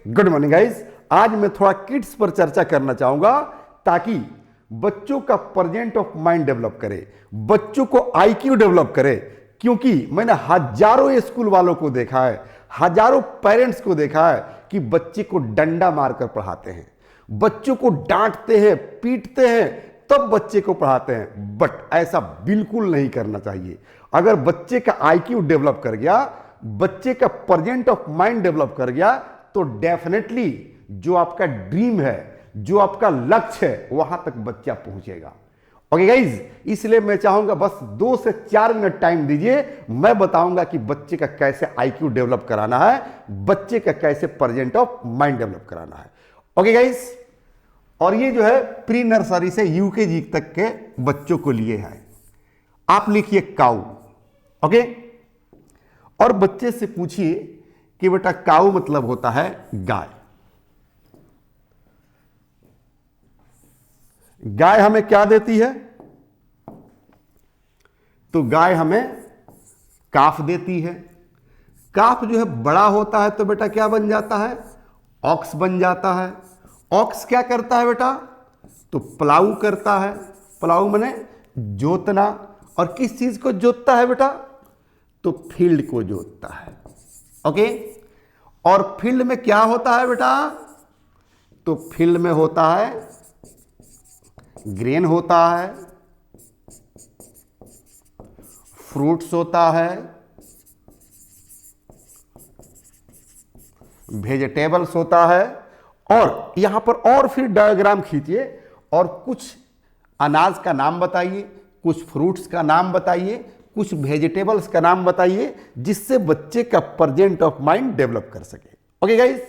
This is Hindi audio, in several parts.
Good morning guys. आज मैं थोड़ा किड्स पर चर्चा करना चाहूंगा ताकि बच्चों का प्रेजेंट ऑफ माइंड डेवलप करे, बच्चों को आईक्यू डेवलप करे। क्योंकि मैंने हजारों स्कूल वालों को देखा है, हजारों पेरेंट्स को देखा है कि बच्चे को डंडा मारकर पढ़ाते हैं, बच्चों को डांटते हैं, पीटते हैं, तब बच्चे को पढ़ाते हैं। बट ऐसा बिल्कुल नहीं करना चाहिए। अगर बच्चे का आईक्यू डेवलप कर गया, बच्चे का प्रेजेंट ऑफ माइंड डेवलप कर गया, तो डेफिनेटली जो आपका ड्रीम है, जो आपका लक्ष्य है, वहां तक बच्चा पहुंचेगा। ओके गाइज, इसलिए मैं चाहूंगा बस 2 से 4 मिनट टाइम दीजिए। मैं बताऊंगा कि बच्चे का कैसे आईक्यू डेवलप कराना है, बच्चे का कैसे प्रेजेंट ऑफ माइंड डेवलप कराना है। ओके गाइज, और ये जो है प्री नर्सरी से यूकेजी तक के बच्चों को लिए है। आप लिखिए काऊ। ओके, और बच्चे से पूछिए कि बेटा काऊ मतलब होता है गाय। गाय हमें क्या देती है? तो गाय हमें काफ देती है। काफ जो है बड़ा होता है तो बेटा क्या बन जाता है? ऑक्स बन जाता है। ऑक्स क्या करता है बेटा? तो प्लाऊ करता है। प्लाऊ माने जोतना। और किस चीज को जोतता है बेटा? तो फील्ड को जोतता है। ओके, और फील्ड में क्या होता है बेटा? तो फील्ड में होता है ग्रेन होता है, फ्रूट्स होता है, वेजिटेबल्स होता है। और यहां पर और फिर डायग्राम खींचिए और कुछ अनाज का नाम बताइए, कुछ फ्रूट्स का नाम बताइए, कुछ वेजिटेबल्स का नाम बताइए, जिससे बच्चे का प्रेजेंट ऑफ माइंड डेवलप कर सके। ओके गाइस,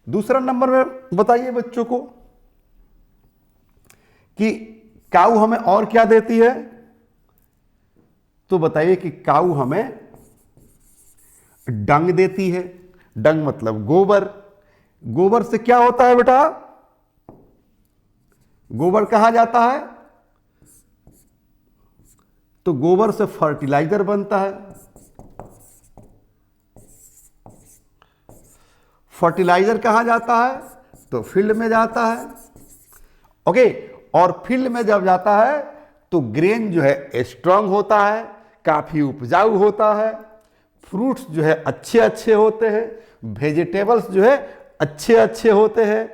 दूसरा नंबर में बताइए बच्चों को कि काऊ हमें और क्या देती है? तो बताइए कि काऊ हमें डंग देती है। डंग मतलब गोबर। गोबर से क्या होता है बेटा? गोबर कहा जाता है? तो गोबर से फर्टिलाइजर बनता है। फर्टिलाइजर कहाँ जाता है? तो फील्ड में जाता है। ओके, और फील्ड में जब जाता है तो ग्रेन जो है स्ट्रांग होता है, काफी उपजाऊ होता है, फ्रूट्स जो है अच्छे अच्छे होते हैं, वेजिटेबल्स जो है अच्छे अच्छे होते हैं।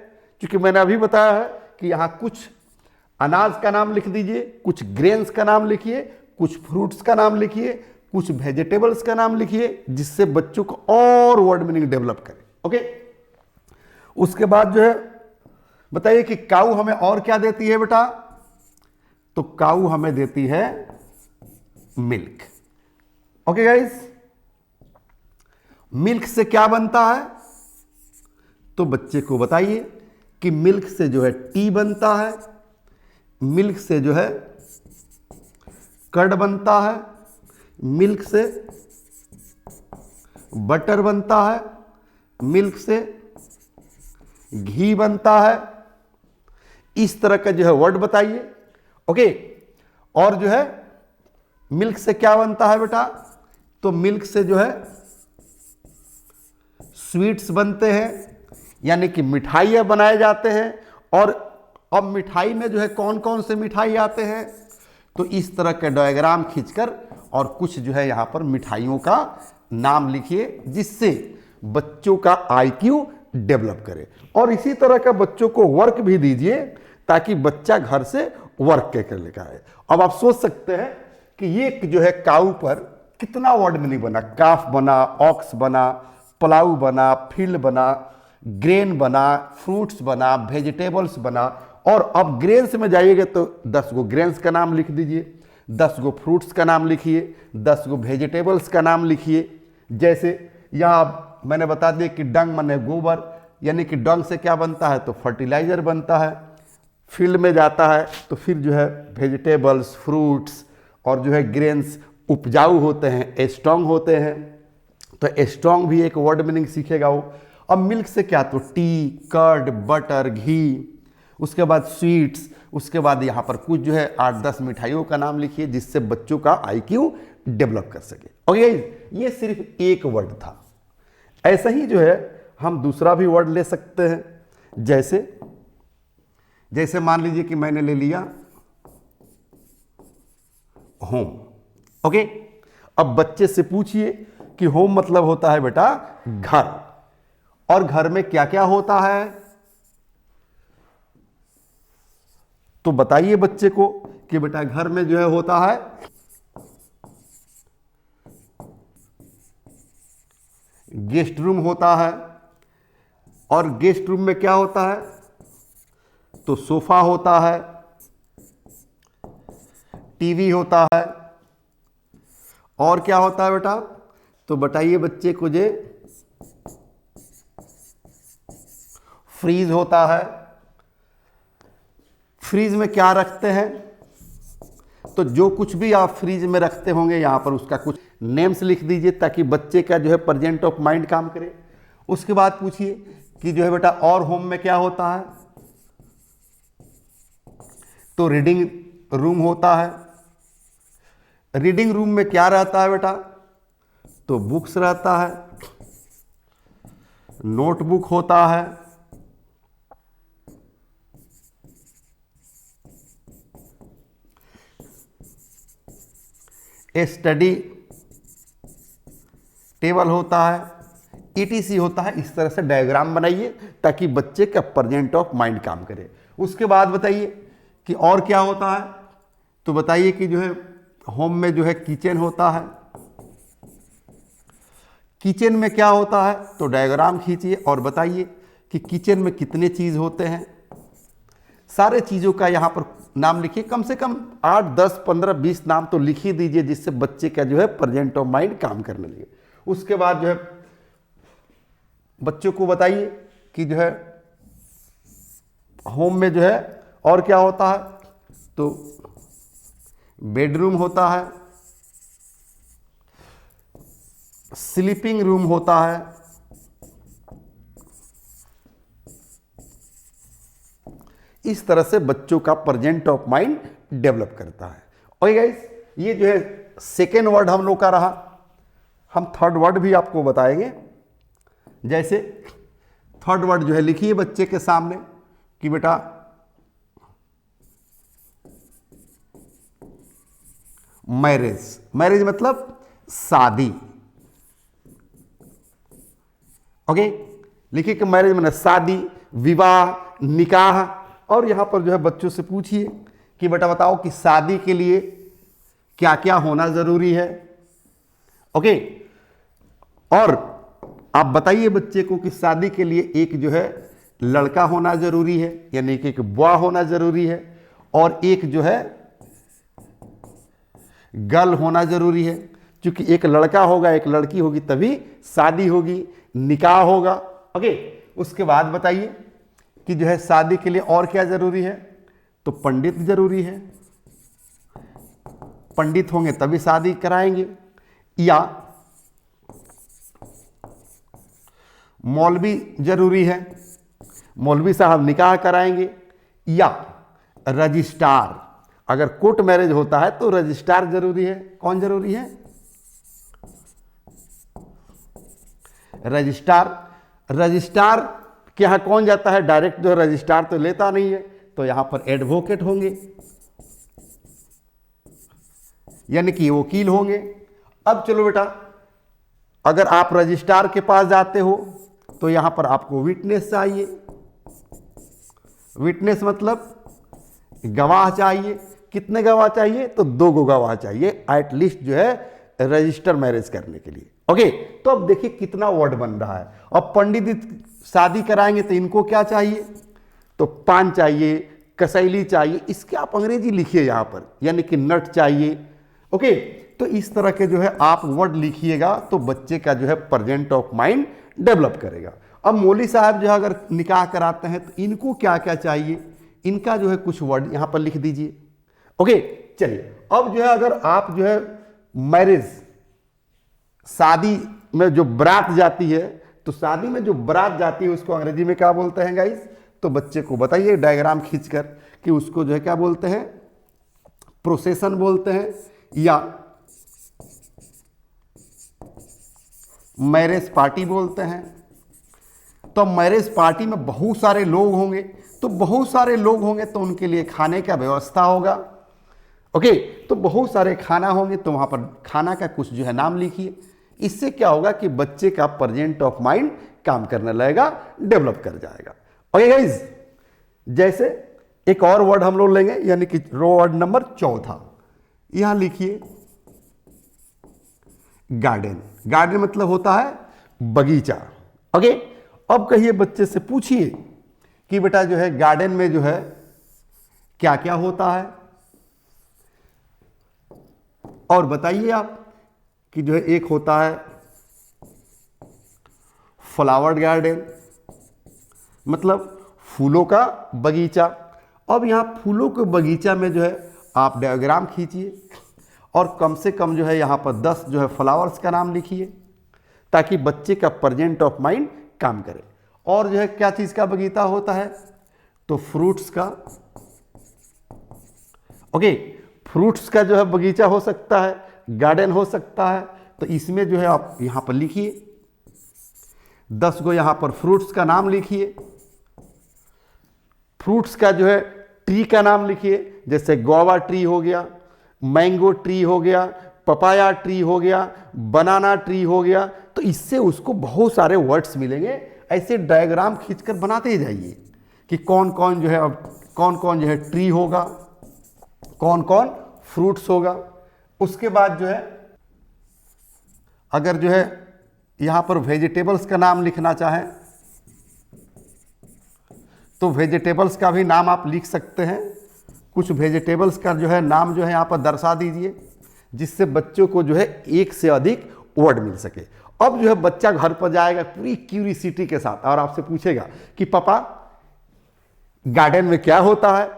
क्योंकि मैंने अभी बताया है कि यहाँ कुछ अनाज का नाम लिख दीजिए, कुछ ग्रेन्स का नाम लिखिए, कुछ फ्रूट्स का नाम लिखिए, कुछ वेजिटेबल्स का नाम लिखिए, जिससे बच्चों को और वर्ड मीनिंग डेवलप करें। ओके, उसके बाद जो है बताइए कि काऊ हमें और क्या देती है बेटा? तो काऊ हमें देती है मिल्क। ओके गाइस, मिल्क से क्या बनता है? तो बच्चे को बताइए कि मिल्क से जो है टी बनता है, मिल्क से जो है कर्ड बनता है, मिल्क से बटर बनता है, मिल्क से घी बनता है। इस तरह का जो है वर्ड बताइए। ओके, और जो है मिल्क से क्या बनता है बेटा? तो मिल्क से जो है स्वीट्स बनते हैं, यानी कि मिठाइयाँ बनाए जाते हैं। और अब मिठाई में जो है कौन कौन से मिठाई आते हैं? तो इस तरह के डायग्राम खींचकर और कुछ जो है यहाँ पर मिठाइयों का नाम लिखिए, जिससे बच्चों का आईक्यू डेवलप करे। और इसी तरह का बच्चों को वर्क भी दीजिए ताकि बच्चा घर से वर्क कर लेकर आए। अब आप सोच सकते हैं कि ये जो है काऊ पर कितना वर्ड मीनिंग बना। काफ बना, ऑक्स बना, प्लाऊ बना, फील्ड बना, ग्रेन बना, फ्रूट्स बना, वेजिटेबल्स बना। और अब ग्रेन्स में जाइएगा तो 10 गो ग्रेन्स का नाम लिख दीजिए, 10 गो फ्रूट्स का नाम लिखिए, 10 गो वेजिटेबल्स का नाम लिखिए। जैसे यहाँ मैंने बता दिया कि डंग माने गोबर, यानी कि डंग से क्या बनता है? तो फर्टिलाइजर बनता है। फील्ड में जाता है तो फिर जो है वेजिटेबल्स, फ्रूट्स और जो है ग्रेन्स उपजाऊ होते हैं, स्ट्रांग होते हैं। तो स्ट्रांग भी एक वर्ड मीनिंग सीखेगा वो। अब मिल्क से क्या? तो टी, कर्ड, बटर, घी, उसके बाद स्वीट्स, उसके बाद यहाँ पर कुछ जो है 8-10 मिठाइयों का नाम लिखिए, जिससे बच्चों का आईक्यू डेवलप कर सके। ओके, ये सिर्फ एक वर्ड था। ऐसा ही जो है हम दूसरा भी वर्ड ले सकते हैं। जैसे मान लीजिए कि मैंने ले लिया होम। ओके, अब बच्चे से पूछिए कि होम मतलब होता है बेटा घर, और घर में क्या क्या होता है, तो बताइए बच्चे को कि बेटा घर में जो है होता है गेस्ट रूम होता है, और गेस्ट रूम में क्या होता है, तो सोफा होता है, टीवी होता है, और क्या होता है बेटा, तो बताइए बच्चे को जे फ्रीज होता है। फ्रीज में क्या रखते हैं, तो जो कुछ भी आप फ्रीज में रखते होंगे यहां पर उसका कुछ नेम्स लिख दीजिए ताकि बच्चे का जो है प्रेजेंट ऑफ माइंड काम करे। उसके बाद पूछिए कि जो है बेटा और होम में क्या होता है, तो रीडिंग रूम होता है। रीडिंग रूम में क्या रहता है बेटा, तो बुक्स रहता है, नोटबुक होता है, स्टडी टेबल होता है, ईटीसी होता है। इस तरह से डायग्राम बनाइए ताकि बच्चे का प्रेजेंट ऑफ माइंड काम करे। उसके बाद बताइए कि और क्या होता है, तो बताइए कि जो है होम में जो है किचन होता है। किचन में क्या होता है, तो डायग्राम खींचिए और बताइए कि किचन में कितने चीज होते हैं। सारे चीजों का यहां पर नाम लिखिए, कम से कम 8, 10, 15, 20 नाम तो लिख ही दीजिए जिससे बच्चे का जो है प्रेजेंट ऑफ माइंड काम करने लगे। उसके बाद जो है बच्चों को बताइए कि जो है होम में जो है और क्या होता है, तो बेडरूम होता है, स्लीपिंग रूम होता है, इस तरह से बच्चों का प्रेजेंट ऑफ माइंड डेवलप करता है। ओके गाइस, ये जो है सेकेंड वर्ड हम लोग का रहा। हम थर्ड वर्ड भी आपको बताएंगे। जैसे थर्ड वर्ड जो है लिखिए बच्चे के सामने कि बेटा मैरिज। मैरिज मतलब शादी। ओके, लिखिए कि मैरिज मतलब शादी, विवाह, निकाह। और यहां पर जो है बच्चों से पूछिए कि बेटा बताओ कि शादी के लिए क्या क्या होना जरूरी है। ओके, और आप बताइए बच्चे को कि शादी के लिए एक जो है लड़का होना जरूरी है, यानी कि एक बॉय होना जरूरी है, और एक जो है गर्ल होना जरूरी है। क्योंकि एक लड़का होगा एक लड़की होगी तभी शादी होगी, निकाह होगा। ओके, उसके बाद बताइए कि जो है शादी के लिए और क्या जरूरी है, तो पंडित जरूरी है, पंडित होंगे तभी शादी कराएंगे, या मौलवी जरूरी है, मौलवी साहब निकाह कराएंगे, या रजिस्ट्रार, अगर कोर्ट मैरिज होता है तो रजिस्ट्रार जरूरी है। कौन जरूरी है, रजिस्ट्रार। रजिस्ट्रार के यहां कौन जाता है, डायरेक्ट जो रजिस्ट्रार तो लेता नहीं है, तो यहां पर एडवोकेट होंगे, यानी कि वकील होंगे। अब चलो बेटा, अगर आप रजिस्ट्रार के पास जाते हो तो यहां पर आपको विटनेस चाहिए। विटनेस मतलब गवाह चाहिए। कितने गवाह चाहिए, तो 2 गवाह चाहिए एटलीस्ट जो है रजिस्टर मैरिज करने के लिए। ओके, तो अब देखिए कितना वर्ड बन रहा है। अब पंडित शादी कराएंगे तो इनको क्या चाहिए, तो पान चाहिए, कसैली चाहिए, इसके आप अंग्रेजी लिखिए यहां पर, यानी कि नट चाहिए। ओके, तो इस तरह के जो है आप वर्ड लिखिएगा तो बच्चे का जो है प्रेजेंट ऑफ माइंड डेवलप करेगा। अब मौलवी साहब जो है अगर निकाह कराते हैं तो इनको क्या क्या चाहिए, इनका जो है कुछ वर्ड यहां पर लिख दीजिए। ओके, चलिए अब जो है अगर आप जो है मैरिज, शादी में जो बारात जाती है, तो शादी में जो बारात जाती है उसको अंग्रेजी में क्या बोलते हैं गाइस, तो बच्चे को बताइए डायग्राम खींचकर कि उसको जो है क्या बोलते हैं, प्रोसेशन बोलते हैं, या मैरिज पार्टी बोलते हैं, तो मैरिज पार्टी में बहुत सारे लोग होंगे, तो बहुत सारे लोग होंगे तो उनके लिए खाने का व्यवस्था होगा। ओके, तो बहुत सारे खाना होंगे तो वहाँ पर खाना का कुछ जो है नाम लिखिए। इससे क्या होगा कि बच्चे का प्रेजेंट ऑफ माइंड काम करने लगेगा, डेवलप कर जाएगा। ओके गाइज, जैसे एक और वर्ड हम लोग लेंगे, यानी कि वर्ड नंबर 4, यहां लिखिए गार्डन। गार्डन मतलब होता है बगीचा। ओके, अब कहिए बच्चे से पूछिए कि बेटा जो है गार्डन में जो है क्या क्या होता है, और बताइए आप कि जो है एक होता है फ्लावर गार्डन, मतलब फूलों का बगीचा। अब यहां फूलों के बगीचा में जो है आप डायग्राम खींचिए और कम से कम जो है यहां पर 10 जो है फ्लावर्स का नाम लिखिए, ताकि बच्चे का प्रेजेंट ऑफ माइंड काम करे। और जो है क्या चीज का बगीचा होता है, तो फ्रूट्स का। ओके, फ्रूट्स का जो है बगीचा हो सकता है, गार्डन हो सकता है। तो इसमें जो है आप यहां पर लिखिए 10 गो यहां पर फ्रूट्स का नाम लिखिए। फ्रूट्स का जो है ट्री का नाम लिखिए, जैसे गुआवा ट्री हो गया, मैंगो ट्री हो गया, पपाया ट्री हो गया, बनाना ट्री हो गया। तो इससे उसको बहुत सारे वर्ड्स मिलेंगे। ऐसे डायग्राम खींचकर बनाते जाइए कि कौन कौन जो है, अब कौन कौन जो है ट्री होगा, कौन कौन फ्रूट्स होगा। उसके बाद जो है अगर जो है यहां पर वेजिटेबल्स का नाम लिखना चाहें तो वेजिटेबल्स का भी नाम आप लिख सकते हैं। कुछ वेजिटेबल्स का जो है नाम जो है यहाँ पर दर्शा दीजिए, जिससे बच्चों को जो है एक से अधिक वर्ड मिल सके। अब जो है बच्चा घर पर जाएगा पूरी क्यूरियोसिटी के साथ और आपसे पूछेगा कि पापा गार्डन में क्या होता है।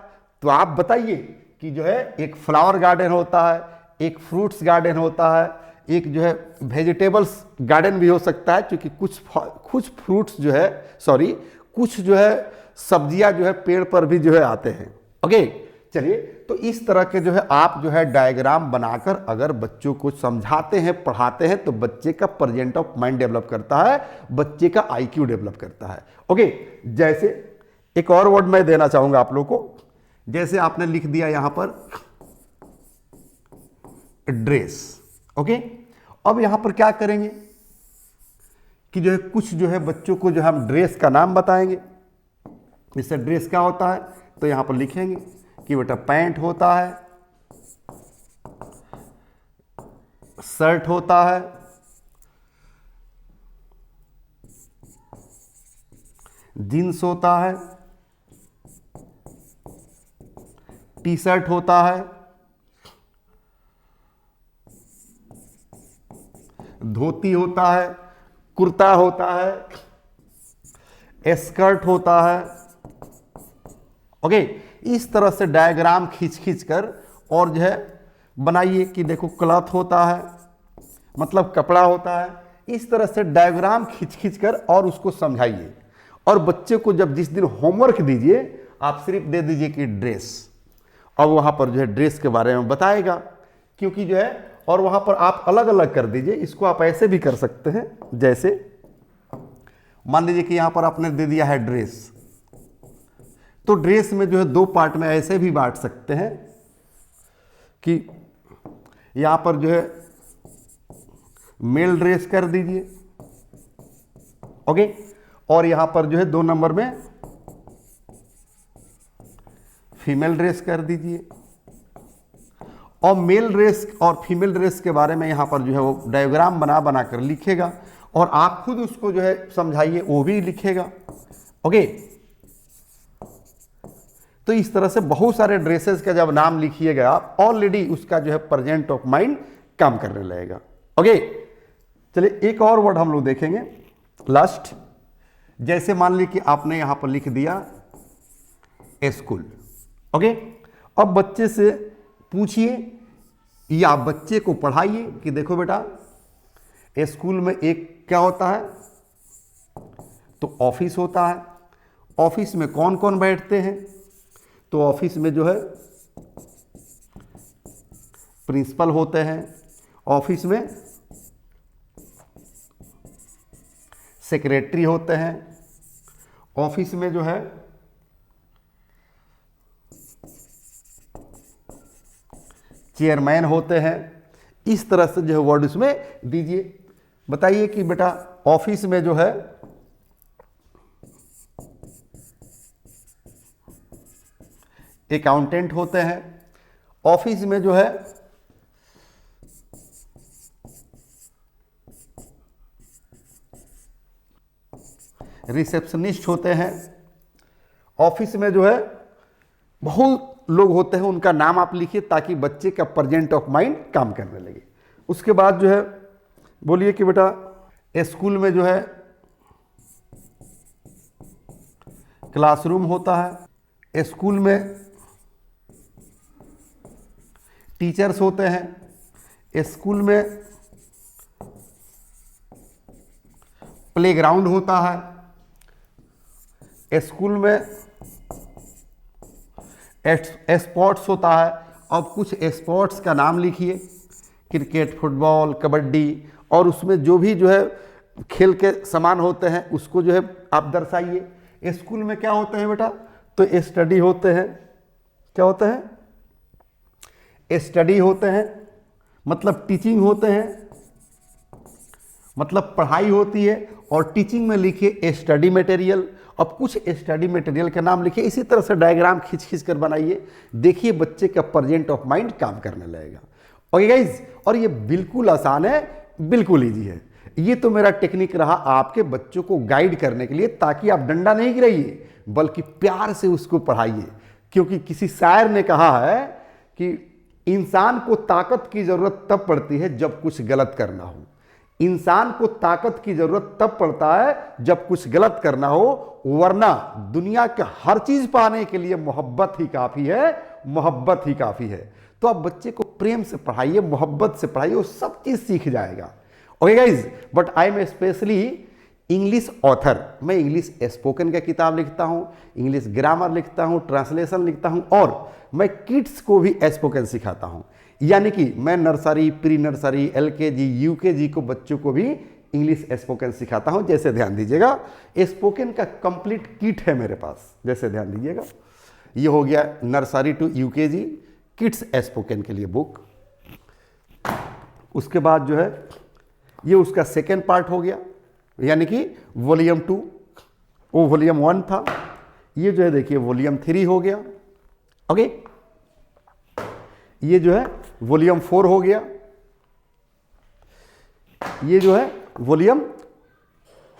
तो आप बताइए कि जो है एक फ्लावर गार्डन होता है, एक फ्रूट्स गार्डन होता है, एक जो है वेजिटेबल्स गार्डन भी हो सकता है, क्योंकि कुछ फ्रूट्स जो है कुछ जो है सब्जियां जो है पेड़ पर भी जो है आते हैं। ओके, चलिए, तो इस तरह के जो है आप जो है डायग्राम बनाकर अगर बच्चों को समझाते हैं, पढ़ाते हैं, तो बच्चे का प्रेजेंट ऑफ माइंड डेवलप करता है, बच्चे का आईक्यू डेवलप करता है। ओके, जैसे एक और वर्ड मैं देना चाहूंगा आप लोगों को, जैसे आपने लिख दिया यहां पर ड्रेस। ओके, अब यहां पर क्या करेंगे कि जो है कुछ जो है बच्चों को जो हम ड्रेस का नाम बताएंगे। जैसे ड्रेस क्या होता है, तो यहां पर लिखेंगे कि बेटा पैंट होता है, शर्ट होता है, जींस होता है, टी शर्ट होता है, धोती होता है, कुर्ता होता है, स्कर्ट होता है। ओके, इस तरह से डायग्राम खींच खींच कर और जो है बनाइए कि देखो क्लॉथ होता है, मतलब कपड़ा होता है। इस तरह से डायग्राम खींच खींच कर और उसको समझाइए। और बच्चे को जब जिस दिन होमवर्क दीजिए, आप सिर्फ दे दीजिए कि ड्रेस, और वहां पर जो है ड्रेस के बारे में बताएगा, क्योंकि जो है और वहां पर आप अलग अलग कर दीजिए। इसको आप ऐसे भी कर सकते हैं, जैसे मान लीजिए कि यहां पर आपने दे दिया है ड्रेस, तो ड्रेस में जो है 2 पार्ट में ऐसे भी बांट सकते हैं कि यहां पर जो है मेल ड्रेस कर दीजिए। ओके, और यहां पर जो है 2 नंबर में फीमेल ड्रेस कर दीजिए। और मेल ड्रेस और फीमेल ड्रेस के बारे में यहां पर जो है वो डायग्राम बना बना कर लिखेगा, और आप खुद उसको जो है समझाइए, वो भी लिखेगा। ओके, तो इस तरह से बहुत सारे ड्रेसेस का जब नाम लिखिएगा आप, ऑलरेडी उसका जो है प्रेजेंट ऑफ माइंड काम करने लगेगा। ओके, चलिए एक और वर्ड हम लोग देखेंगे लास्ट। जैसे मान ली कि आपने यहां पर लिख दिया स्कूल। ओके, अब बच्चे से पूछिए या बच्चे को पढ़ाइए कि देखो बेटा स्कूल में एक क्या होता है, तो ऑफिस होता है। ऑफिस में कौन कौन बैठते हैं, तो ऑफिस में जो है प्रिंसिपल होते हैं, ऑफिस में सेक्रेटरी होते हैं, ऑफिस में जो है चेयरमैन होते हैं। इस तरह से जो है वर्ड उसमें दीजिए। बताइए कि बेटा ऑफिस में जो है अकाउंटेंट होते हैं। ऑफिस में जो है रिसेप्शनिस्ट होते हैं। ऑफिस में जो है बहुत लोग होते हैं, उनका नाम आप लिखिए ताकि बच्चे का प्रेजेंट ऑफ माइंड काम करने लगे। उसके बाद जो है बोलिए कि बेटा स्कूल में जो है क्लासरूम होता है। स्कूल में टीचर्स होते हैं। स्कूल में प्लेग्राउंड होता है। स्कूल में स्पोर्ट्स होता है। अब कुछ स्पोर्ट्स का नाम लिखिए, क्रिकेट, फुटबॉल, कबड्डी, और उसमें जो भी जो है खेल के सामान होते हैं उसको जो है आप दर्शाइए। स्कूल में क्या होते हैं बेटा? तो स्टडी होते हैं। क्या होते हैं? स्टडी होते हैं, मतलब टीचिंग होते हैं, मतलब पढ़ाई होती है। और टीचिंग में लिखिए स्टडी मटेरियल। अब कुछ स्टडी मटेरियल का नाम लिखिए। इसी तरह से डायग्राम खींच खींच कर बनाइए। देखिए बच्चे का प्रेजेंट ऑफ माइंड काम करने लगेगा। ओके गाइज, और ये बिल्कुल आसान है, बिल्कुल ईजी है। ये तो मेरा टेक्निक रहा आपके बच्चों को गाइड करने के लिए, ताकि आप डंडा नहीं गिराइए बल्कि प्यार से उसको पढ़ाइए। क्योंकि किसी शायर ने कहा है कि इंसान को ताकत की जरूरत तब पड़ती है जब कुछ गलत करना हो। इंसान को ताकत की जरूरत तब पड़ता है जब कुछ गलत करना हो, वरना दुनिया के हर चीज पाने के लिए मोहब्बत ही काफी है, मोहब्बत ही काफी है। तो आप बच्चे को प्रेम से पढ़ाइए, मोहब्बत से पढ़ाइए, वो सब चीज सीख जाएगा। Okay guys, but I am specially English author. मैं इंग्लिश स्पोकन का किताब लिखता हूं, इंग्लिश ग्रामर लिखता हूं, ट्रांसलेशन लिखता हूं, और मैं किड्स को भी स्पोकन सिखाता हूं। यानी कि मैं nursery, pre nursery, LKG, UKG को बच्चों को भी इंग्लिश स्पोकन सिखाता हूं। जैसे ध्यान दीजिएगा, स्पोकन का कंप्लीट किट है मेरे पास। जैसे ध्यान दीजिएगा, ये हो गया nursery to UKG kids spoken के लिए बुक। उसके बाद जो है ये उसका सेकेंड पार्ट हो गया, यानी कि वॉल्यूम 2। वो वॉल्यूम 1 था, ये जो है देखिए वॉल्यूम 3 हो गया। ओके, ये जो है वॉल्यूम 4 हो गया। ये जो है वॉल्यूम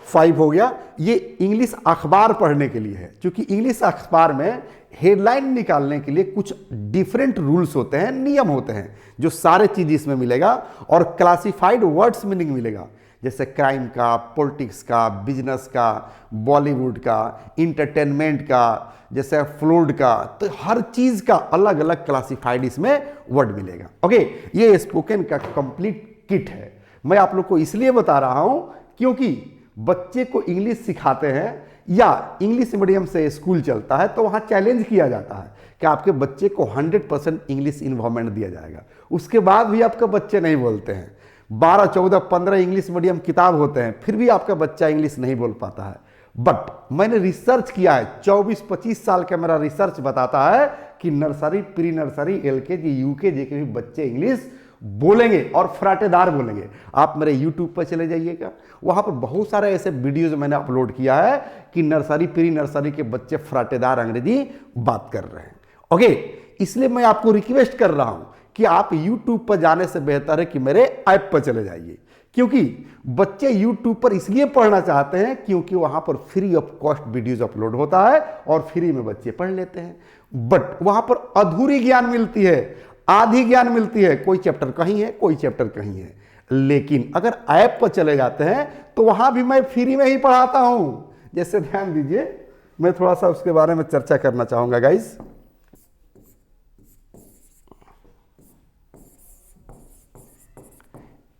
5 हो गया। ये इंग्लिश अखबार पढ़ने के लिए है, क्योंकि इंग्लिश अखबार में हेडलाइन निकालने के लिए कुछ डिफरेंट रूल्स होते हैं, नियम होते हैं, जो सारे चीज इसमें मिलेगा। और क्लासिफाइड वर्ड्स मीनिंग मिलेगा, जैसे क्राइम का, पॉलिटिक्स का, बिजनेस का, बॉलीवुड का, इंटरटेनमेंट का, जैसे फ्लूड का। तो हर चीज का अलग अलग क्लासिफाइड इसमें वर्ड मिलेगा। ओके, ये स्पोकन का कंप्लीट किट है। मैं आप लोग को इसलिए बता रहा हूं क्योंकि बच्चे को इंग्लिश सिखाते हैं या इंग्लिश मीडियम से स्कूल चलता है तो वहां चैलेंज किया जाता है कि आपके बच्चे को 100% इंग्लिश इन्वॉल्वमेंट दिया जाएगा। उसके बाद भी आपके बच्चे नहीं बोलते हैं, 12, 14, 15 इंग्लिश मीडियम किताब होते हैं, फिर भी आपका बच्चा इंग्लिश नहीं बोल पाता है। बट मैंने रिसर्च किया है, 24-25 साल का मेरा रिसर्च बताता है कि nursery, pre nursery, LKG, UKG के भी बच्चे इंग्लिश बोलेंगे और फराटेदार बोलेंगे। आप मेरे YouTube पर चले जाइएगा, वहां पर बहुत सारे ऐसे वीडियोज मैंने अपलोड किया है कि नर्सरी, प्री नर्सरी के बच्चे फराटेदार अंग्रेजी बात कर रहे हैं। ओके, इसलिए मैं आपको रिक्वेस्ट कर रहा हूं कि आप YouTube पर जाने से बेहतर है कि मेरे ऐप पर चले जाइए, क्योंकि बच्चे YouTube पर इसलिए पढ़ना चाहते हैं क्योंकि वहां पर free of cost videos upload होता है और फ्री में बच्चे पढ़ लेते हैं। बट वहां पर अधूरी ज्ञान मिलती है, आधी ज्ञान मिलती है, कोई चैप्टर कहीं है, कोई चैप्टर कहीं है। लेकिन अगर ऐप पर चले जाते हैं तो वहां भी मैं फ्री में ही पढ़ाता हूं। जैसे ध्यान दीजिए, मैं थोड़ा सा उसके बारे में चर्चा करना चाहूंगा गाइस।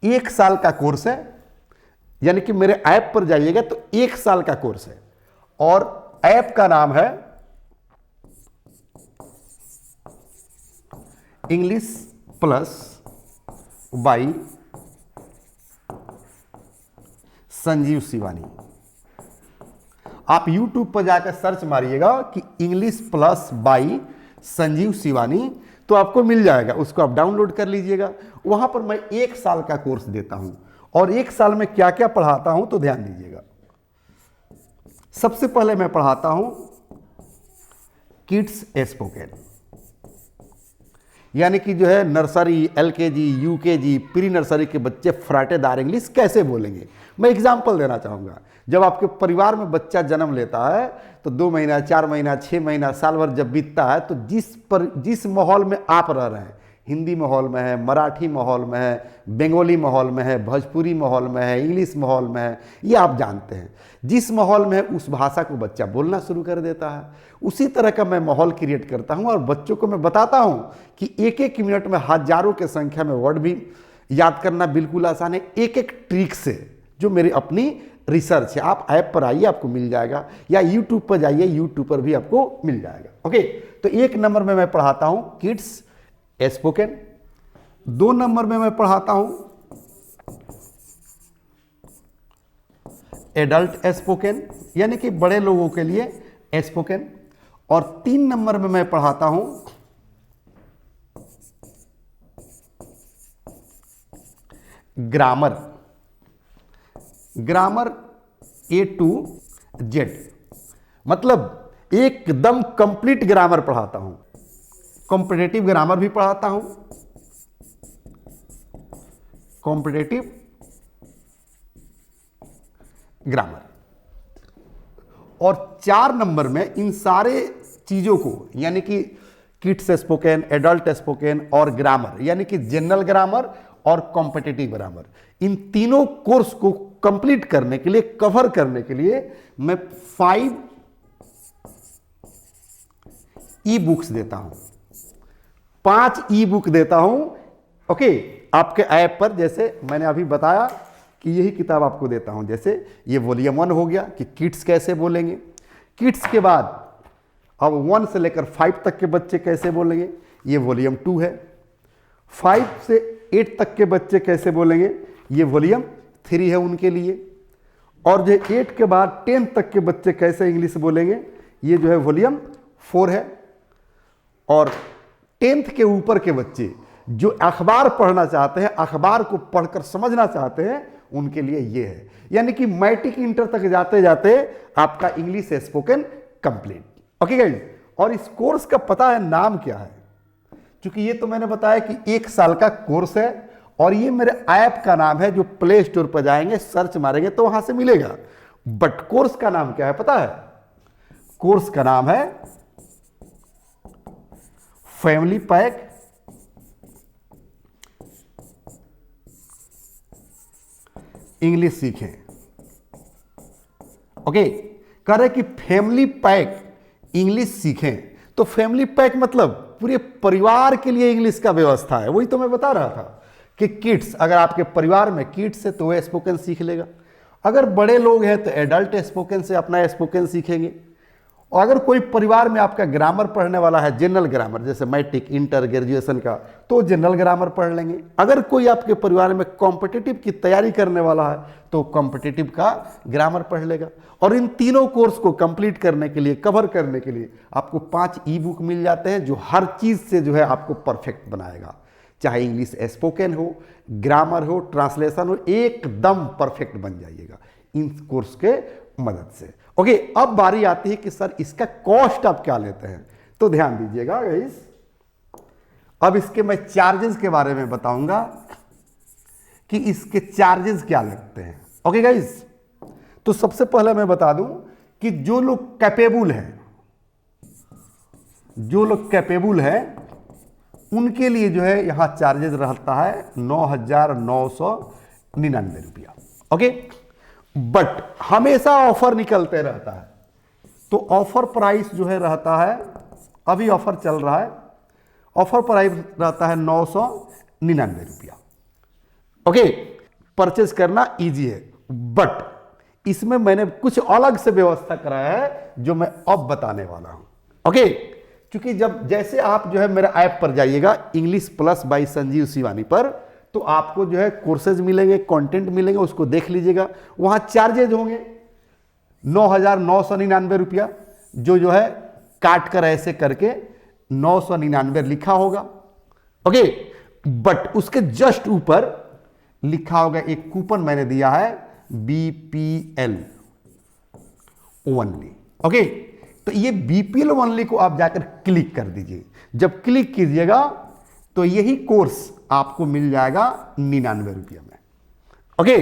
एक साल का कोर्स है, यानी कि मेरे ऐप पर जाइएगा तो 1 साल का कोर्स है, और ऐप का नाम है English plus by Sanjeev Shivani. आप YouTube पर जाकर सर्च मारिएगा कि English plus by Sanjeev Shivani, तो आपको मिल जाएगा, उसको आप डाउनलोड कर लीजिएगा। वहां पर मैं 1 साल का कोर्स देता हूं और 1 साल में क्या क्या पढ़ाता हूं तो ध्यान दीजिएगा। सबसे पहले मैं पढ़ाता हूं किड्स स्पोकन, यानी कि जो है nursery, LKG, UKG, pre nursery के बच्चे फराटेदार इंग्लिश कैसे बोलेंगे। मैं एग्जाम्पल देना चाहूँगा। जब आपके परिवार में बच्चा जन्म लेता है तो 2 महीना, 4 महीना, 6 महीना, साल भर जब बीतता है तो जिस माहौल में आप रह रहे हैं, हिंदी माहौल में है, मराठी माहौल में है, बंगाली माहौल में है, भोजपुरी माहौल में है, इंग्लिश माहौल में है, ये आप जानते हैं। जिस माहौल में है उस भाषा को बच्चा बोलना शुरू कर देता है। उसी तरह का मैं माहौल क्रिएट करता हूं और बच्चों को मैं बताता हूं कि एक एक मिनट में हजारों के संख्या में वर्ड भी याद करना बिल्कुल आसान है, एक एक ट्रिक से, जो मेरी अपनी रिसर्च है। आप ऐप पर आइए, आपको मिल जाएगा, या यूट्यूब पर जाइए, यूट्यूब पर भी आपको मिल जाएगा। ओके, तो 1 नंबर में मैं पढ़ाता हूं किड्स स्पोकन। 2 नंबर में मैं पढ़ाता हूं एडल्ट स्पोकन, यानी कि बड़े लोगों के लिए स्पोकन। और 3 नंबर में मैं पढ़ाता हूं grammar. Grammar A to Z, मतलब एकदम कंप्लीट ग्रामर पढ़ाता हूं। कॉम्पिटेटिव ग्रामर भी पढ़ाता हूं, कॉम्पिटेटिव ग्रामर। और 4 नंबर में इन सारे चीजों को, यानी कि किड्स स्पोकन, एडल्ट स्पोकन और ग्रामर, यानी कि जनरल ग्रामर और कॉम्पिटेटिव ग्रामर, इन तीनों कोर्स को कंप्लीट करने के लिए, कवर करने के लिए मैं 5 ई बुक्स देता हूं, 5 ई बुक देता हूं। ओके, आपके ऐप पर, जैसे मैंने अभी बताया कि यही किताब आपको देता हूं। जैसे ये वॉल्यूम 1 हो गया कि किड्स कैसे बोलेंगे। किड्स के बाद अब 1 से लेकर 5 तक के बच्चे कैसे बोलेंगे, ये वॉल्यूम 2 है। 5 से 8 तक के बच्चे कैसे बोलेंगे, ये वॉल्यूम 3 है उनके लिए। और जो 8 के बाद 10 तक के बच्चे कैसे इंग्लिश बोलेंगे, ये जो है वॉल्यूम 4 है। और 10th के ऊपर के बच्चे जो अखबार पढ़ना चाहते हैं, अखबार को पढ़कर समझना चाहते हैं, उनके लिए ये है। यानी कि मैट्रिक इंटर तक जाते जाते आपका English spoken complete. Okay guys, और इस कोर्स का पता है नाम क्या है? क्योंकि ये तो मैंने बताया कि 1 साल का कोर्स है और ये मेरे ऐप का नाम है, जो प्ले स्टोर पर जाएंगे, सर्च मारेंगे तो वहां से मिलेगा। बट कोर्स का नाम क्या है पता है? कोर्स का नाम है फैमिली पैक इंग्लिश सीखें। ओके, कह रहे कि फैमिली पैक इंग्लिश सीखें। तो फैमिली पैक मतलब पूरे परिवार के लिए इंग्लिश का व्यवस्था है। वही तो मैं बता रहा था कि किड्स, अगर आपके परिवार में किड्स है तो वह स्पोकन सीख लेगा, अगर बड़े लोग हैं तो एडल्ट स्पोकन से अपना स्पोकन सीखेंगे। और अगर कोई परिवार में आपका ग्रामर पढ़ने वाला है, जनरल ग्रामर, जैसे मैट्रिक, इंटर, ग्रेजुएशन का, तो जनरल ग्रामर पढ़ लेंगे। अगर कोई आपके परिवार में कॉम्पिटिटिव की तैयारी करने वाला है तो कॉम्पिटिटिव का ग्रामर पढ़ लेगा। और इन तीनों कोर्स को कंप्लीट करने के लिए, कवर करने के लिए आपको 5 ई बुक मिल जाते हैं, जो हर चीज़ से जो है आपको परफेक्ट बनाएगा। चाहे इंग्लिश स्पोकन हो, ग्रामर हो, ट्रांसलेशन हो, एकदम परफेक्ट बन जाइएगा इन कोर्स के मदद से। ओके, अब बारी आती है कि सर इसका कॉस्ट आप क्या लेते हैं। तो ध्यान दीजिएगा गाइस, अब इसके मैं चार्जेस के बारे में बताऊंगा कि इसके चार्जेस क्या लगते हैं। ओके गाइस, तो सबसे पहले मैं बता दूं कि जो लोग कैपेबल हैं उनके लिए जो है यहां चार्जेस रहता है 9,999 रुपया। ओके, बट हमेशा ऑफर निकलते रहता है, तो ऑफर प्राइस जो है रहता है, अभी ऑफर चल रहा है, ऑफर प्राइस रहता है 999 रुपया। ओके, परचेज करना इजी है, बट इसमें मैंने कुछ अलग से व्यवस्था कराया है जो मैं अब बताने वाला हूं। ओके, क्योंकि जैसे आप जो है मेरे ऐप पर जाइएगा, English plus by Sanjeev Shivani पर, तो आपको जो है कोर्सेज मिलेंगे, कंटेंट मिलेंगे, उसको देख लीजिएगा। वहां चार्जेज होंगे, 9,999 जो है काट कर ऐसे करके 999 लिखा होगा। ओके, बट उसके जस्ट ऊपर लिखा होगा एक कूपन मैंने दिया है BPL ओनली। ओके, तो ये BPL ओनली को आप जाकर क्लिक कर दीजिए। जब क्लिक कीजिएगा तो यही कोर्स आपको मिल जाएगा 99 रुपये में। ओके,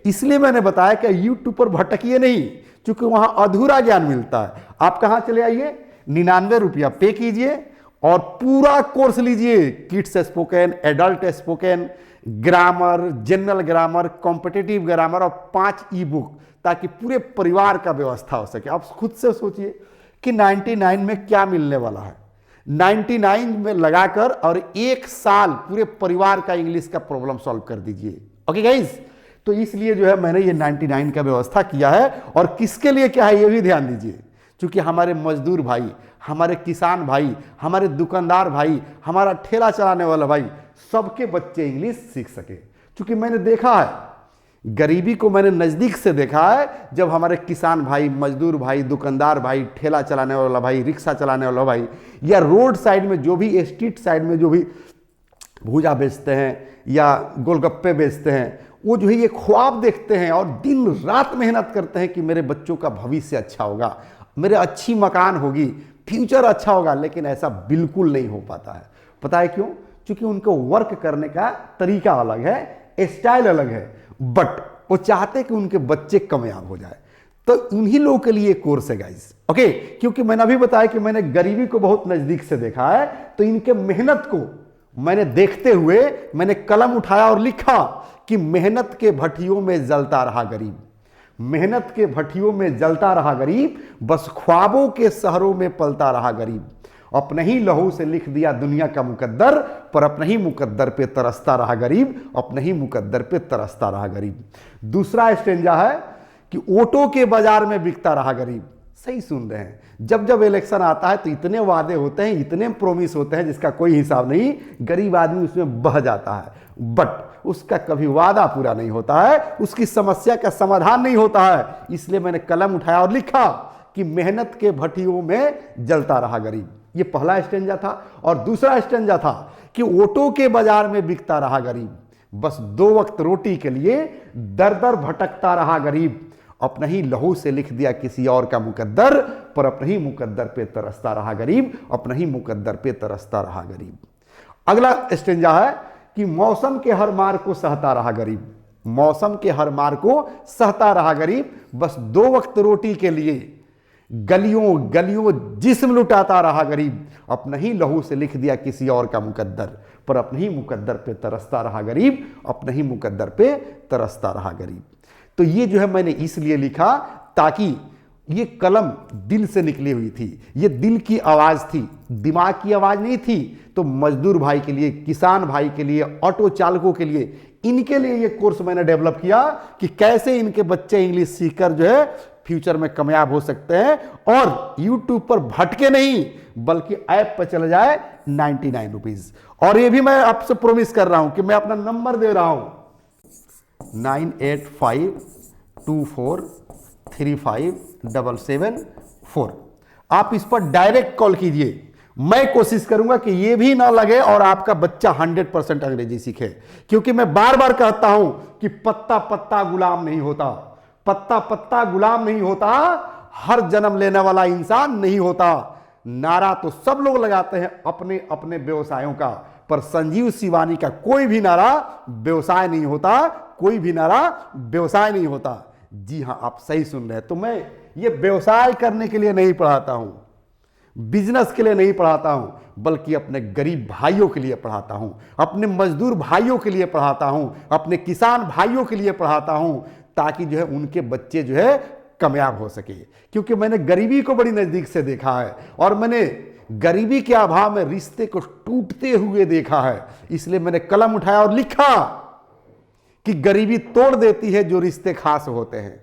इसलिए मैंने बताया कि यूट्यूब पर भटकिए नहीं, क्योंकि वहां अधूरा ज्ञान मिलता है। आप कहां चले आइए, 99 रुपया पे कीजिए और पूरा कोर्स लीजिए। Kids spoken, adult spoken, grammar, general grammar, competitive grammar और 5 ई बुक, ताकि पूरे परिवार का व्यवस्था हो सके। आप खुद से सोचिए कि 99 में क्या मिलने वाला है। 99 में लगाकर और 1 साल पूरे परिवार का इंग्लिश का प्रॉब्लम सॉल्व कर दीजिए। ओके गाइस, तो इसलिए जो है मैंने ये 99 का व्यवस्था किया है। और किसके लिए क्या है ये भी ध्यान दीजिए, क्योंकि हमारे मजदूर भाई, हमारे किसान भाई, हमारे दुकानदार भाई, हमारा ठेला चलाने वाला भाई, सबके बच्चे इंग्लिश सीख सके। क्योंकि मैंने देखा है, गरीबी को मैंने नज़दीक से देखा है। जब हमारे किसान भाई, मजदूर भाई, दुकानदार भाई, ठेला चलाने वाला भाई, रिक्शा चलाने वाला भाई, या रोड साइड में जो भी, स्ट्रीट साइड में जो भी भूजा बेचते हैं या गोलगप्पे बेचते हैं, वो जो है ये ख्वाब देखते हैं और दिन रात मेहनत करते हैं कि मेरे बच्चों का भविष्य अच्छा होगा, मेरे अच्छी मकान होगी, फ्यूचर अच्छा होगा। लेकिन ऐसा बिल्कुल नहीं हो पाता है। पता है क्यों? क्योंकि उनको वर्क करने का तरीका अलग है, स्टाइल अलग है, बट वो चाहते कि उनके बच्चे कामयाब हो जाए। तो उन्हीं लोगों के लिए कोर्स है गाइस। ओके, क्योंकि मैंने अभी बताया कि मैंने गरीबी को बहुत नजदीक से देखा है, तो इनके मेहनत को मैंने देखते हुए मैंने कलम उठाया और लिखा कि मेहनत के भट्टियों में जलता रहा गरीब, मेहनत के भट्टियों में जलता रहा गरीब, बस ख्वाबों के शहरों में पलता रहा गरीब। अपने ही लहू से लिख दिया दुनिया का मुकद्दर, पर अपने ही मुकद्दर पे तरसता रहा गरीब, अपने ही मुकद्दर पे तरसता रहा गरीब। दूसरा स्टेंजा है कि ओटो के बाजार में बिकता रहा गरीब। सही सुन रहे हैं, जब जब इलेक्शन आता है तो इतने वादे होते हैं, इतने प्रोमिस होते हैं जिसका कोई हिसाब नहीं। गरीब आदमी उसमें बह जाता है, बट उसका कभी वादा पूरा नहीं होता है, उसकी समस्या का समाधान नहीं होता है। इसलिए मैंने कलम उठाया और लिखा कि मेहनत के भट्टियों में जलता रहा गरीब। ये पहला स्टेंजा था। और दूसरा स्टेंजा था कि ओटो के बाजार में बिकता रहा गरीब, बस 2 वक्त रोटी के लिए दर दर भटकता रहा गरीब। अपने ही लहू से लिख दिया किसी और का मुकद्दर, पर अपने ही मुकद्दर पे तरसता रहा गरीब, अपने ही मुकद्दर पे तरसता रहा गरीब। अगला स्टेंजा है कि मौसम के हर मार को सहता रहा गरीब, मौसम के हर मार को सहता रहा गरीब, बस 2 वक्त रोटी के लिए गलियों गलियों जिस्म लुटाता रहा गरीब। अपने ही लहू से लिख दिया किसी और का मुकद्दर, पर अपने ही मुकद्दर पे तरसता रहा गरीब, अपने ही मुकद्दर पे तरसता रहा गरीब। तो ये जो है मैंने इसलिए लिखा ताकि ये कलम दिल से निकली हुई थी, ये दिल की आवाज़ थी, दिमाग की आवाज़ नहीं थी। तो मजदूर भाई के लिए, किसान भाई के लिए, ऑटो चालकों के लिए, इनके लिए ये कोर्स मैंने डेवलप किया कि कैसे इनके बच्चे इंग्लिश सीखकर जो है फ्यूचर में कामयाब हो सकते हैं और यूट्यूब पर भटके नहीं, बल्कि ऐप पर चले जाए 99 रुपीज़। और ये भी मैं आपसे प्रॉमिस कर रहा हूं कि मैं अपना नंबर दे रहा हूं 9852435774। आप इस पर डायरेक्ट कॉल कीजिए। मैं कोशिश करूंगा कि यह भी ना लगे और आपका बच्चा 100% अंग्रेजी सीखे, क्योंकि मैं बार बार कहता हूं कि पत्ता पत्ता गुलाम नहीं होता, पत्ता पत्ता गुलाम नहीं होता, हर जन्म लेने वाला इंसान नहीं होता। नारा तो सब लोग लगाते हैं अपने अपने व्यवसायों का, पर संजीव शिवानी का कोई भी नारा व्यवसाय नहीं होता, कोई भी नारा व्यवसाय नहीं होता। जी हां, आप सही सुन रहे हैं। तो मैं ये व्यवसाय करने के लिए नहीं पढ़ाता हूं, बिजनेस के लिए नहीं पढ़ाता हूं, बल्कि अपने गरीब भाइयों के लिए पढ़ाता हूं, अपने मजदूर भाइयों के लिए पढ़ाता हूं, अपने किसान भाइयों के लिए पढ़ाता हूं, ताकि जो है उनके बच्चे जो है कामयाब हो सके। क्योंकि मैंने गरीबी को बड़ी नजदीक से देखा है और मैंने गरीबी के अभाव में रिश्ते को टूटते हुए देखा है। इसलिए मैंने कलम उठाया और लिखा कि गरीबी तोड़ देती है जो रिश्ते खास होते हैं,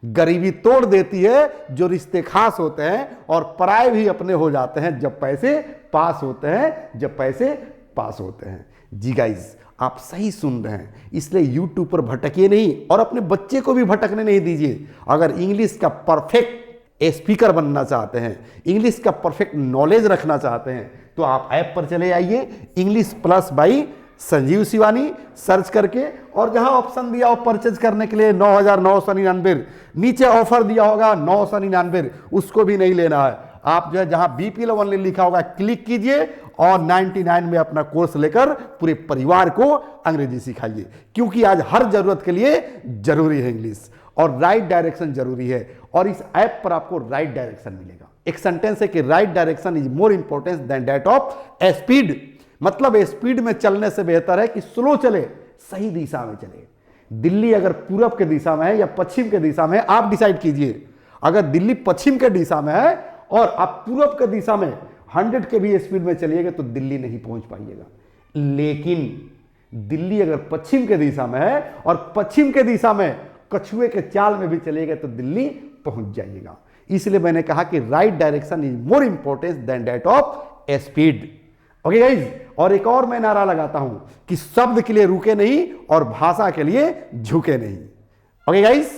गरीबी तोड़ देती है जो रिश्ते खास होते हैं, और पराये भी अपने हो जाते हैं जब पैसे पास होते हैं, जब पैसे पास होते हैं। जी गाइस, आप सही सुन रहे हैं, इसलिए यूट्यूब पर भटकिए नहीं और अपने बच्चे को भी भटकने नहीं दीजिए। अगर इंग्लिश का परफेक्ट स्पीकर बनना चाहते हैं, इंग्लिश का परफेक्ट नॉलेज रखना चाहते हैं, तो आप ऐप पर चले आइए, English plus by Sanjeev Shivani search करके, और जहां ऑप्शन दिया हो परचेज करने के लिए 9,999, नीचे ऑफर दिया होगा 999, उसको भी नहीं लेना है। आप जो है जहां बीपीएल ओनली लिखा होगा क्लिक कीजिए और 99 में अपना कोर्स लेकर पूरे परिवार को अंग्रेजी सिखाइए, क्योंकि आज हर जरूरत के लिए जरूरी है इंग्लिश, और राइट डायरेक्शन जरूरी है। और इस ऐप पर आपको राइट डायरेक्शन मिलेगा। एक सेंटेंस है कि right direction is more important than that of speed, मतलब स्पीड में चलने से बेहतर है कि स्लो चले, सही दिशा में चले। दिल्ली अगर पूरब के दिशा में है या पश्चिम के दिशा में है, आप डिसाइड कीजिए। अगर दिल्ली पश्चिम के दिशा में है और आप पूरब के दिशा में 100 के भी स्पीड में चलिएगा तो दिल्ली नहीं पहुंच पाइएगा। लेकिन दिल्ली अगर पश्चिम के दिशा में है और पश्चिम के दिशा में कछुए के चाल में भी चलिएगा तो दिल्ली पहुंच जाइएगा। इसलिए मैंने कहा कि right direction is more important than that of speed. Okay guys, और एक और मैं नारा लगाता हूं कि शब्द के लिए रुके नहीं और भाषा के लिए झुके नहीं। ओके गाइज,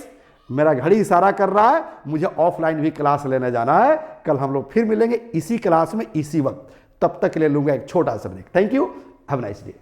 मेरा घड़ी इशारा कर रहा है, मुझे ऑफलाइन भी क्लास लेने जाना है। कल हम लोग फिर मिलेंगे इसी क्लास में इसी वक्त। तब तक के लिए लूंगा एक छोटा सा break. Thank you, have a nice day.